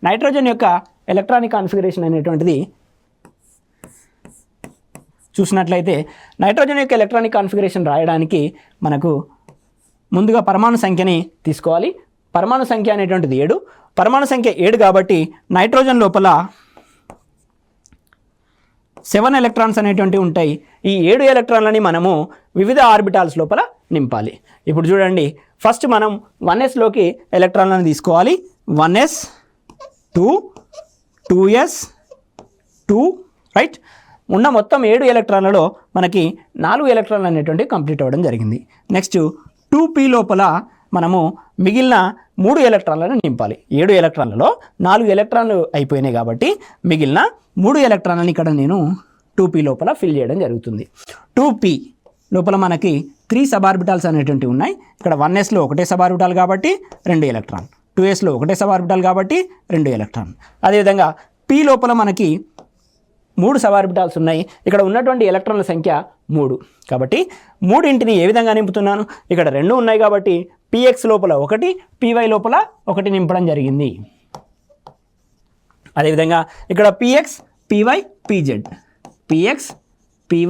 Nitrogen యొక్క electronic configuration అనేటువంటిది చూసినట్లయితే నైట్రోజన్ యొక్క ఎలక్ట్రానిక్ కాన్ఫిగరేషన్ రాయడానికి మనకు ముందుగా పరమాణు సంఖ్యని తీసుకోవాలి. పరమాణు సంఖ్య అనేటువంటిది 7. పరమాణు సంఖ్య 7 కాబట్టి నైట్రోజన్ లోపల 7 ఎలక్ట్రాన్స్ అనేటువంటివి ఉంటాయి. ఈ 7 ఎలక్ట్రాన్లని మనము వివిధ ఆర్బిటాల్స్ లోపల నింపాలి. ఇప్పుడు చూడండి, ఫస్ట్ మనం 1sలోకి ఎలక్ట్రాన్లను తీసుకోవాలి. 1s 2 2s 2 right. ఉన్న మొత్తం 7 ఎలక్ట్రాన్లలో మనకి 4 ఎలక్ట్రాన్లు అనేటువంటివి కంప్లీట్ అవ్వడం జరిగింది. నెక్స్ట్ 2p లోపల మనము మిగిలిన 3 ఎలక్ట్రాన్లను నింపాలి. 7 ఎలక్ట్రాన్లలో 4 ఎలక్ట్రాన్లు అయిపోయినాయి కాబట్టి మిగిలిన 3 ఎలక్ట్రాన్లను ఇక్కడ నేను 2p లోపల ఫిల్ చేయడం జరుగుతుంది. 2p లోపల మనకి 3 సబార్బిటాల్స్ అనేటువంటివి ఉన్నాయి. ఇక్కడ 1sలో ఒకటే సబార్బిటాల్ కాబట్టి 2 ఎలక్ట్రాన్, 2sలో ఒకటే సబార్బిటాల్ కాబట్టి 2 ఎలక్ట్రాన్. అదేవిధంగా p లోపల మనకి 3 సబార్బిటాల్స్ ఉన్నాయి. ఇక్కడ ఉన్నటువంటి ఎలక్ట్రాన్ల సంఖ్య 3 కాబట్టి 3ని ఏ విధంగా నింపుతున్నాను, ఇక్కడ 2 ఉన్నాయి కాబట్టి px లోపల 1, py లోపల 1 నింపడం జరిగింది. అదేవిధంగా ఇక్కడ px py pz px py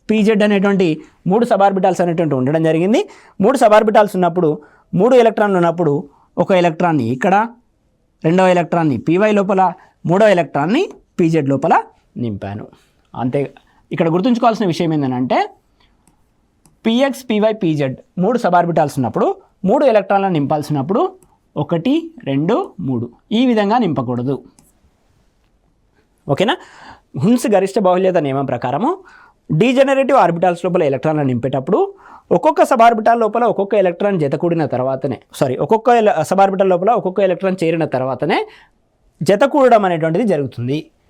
pz అనేటువంటి 3 సబార్బిటాల్స్ అనేటువంటి ఉండడం జరిగింది. 3 సబార్బిటాల్స్ ఉన్నప్పుడు 3 ఎలక్ట్రాన్లు ఉన్నప్పుడు ఒక ఎలక్ట్రాన్ని ఇక్కడ, రెండవ ఎలక్ట్రాన్ని py లోపల, మూడవ ఎలక్ట్రాన్ని pz లోపల నింపాను. అంతే. ఇక్కడ గుర్తుంచుకోవాల్సిన విషయం ఏంటంటే px py pz 3 సబార్బిటాల్స్ ఉన్నప్పుడు 3 ఎలక్ట్రాన్లను నింపాల్సినప్పుడు 1 2 3 ఈ విధంగా నింపకూడదు. ఓకేనా. హున్స్ గరిష్ట బాహుళ్యత నియమం ప్రకారము డీజనరేటివ్ ఆర్బిటాల్స్ లోపల ఎలక్ట్రాన్లను నింపేటప్పుడు ఒక్కొక్క సబార్బిటాల్ లోపల ఒక్కొక్క ఎలక్ట్రాన్ జత కూడిన తర్వాతనే ఒక్కొక్క సబార్బిటాల్ లోపల ఒక్కొక్క ఎలక్ట్రాన్ చేరిన తర్వాతనే జత కూడడం అనేటువంటిది జరుగుతుంది.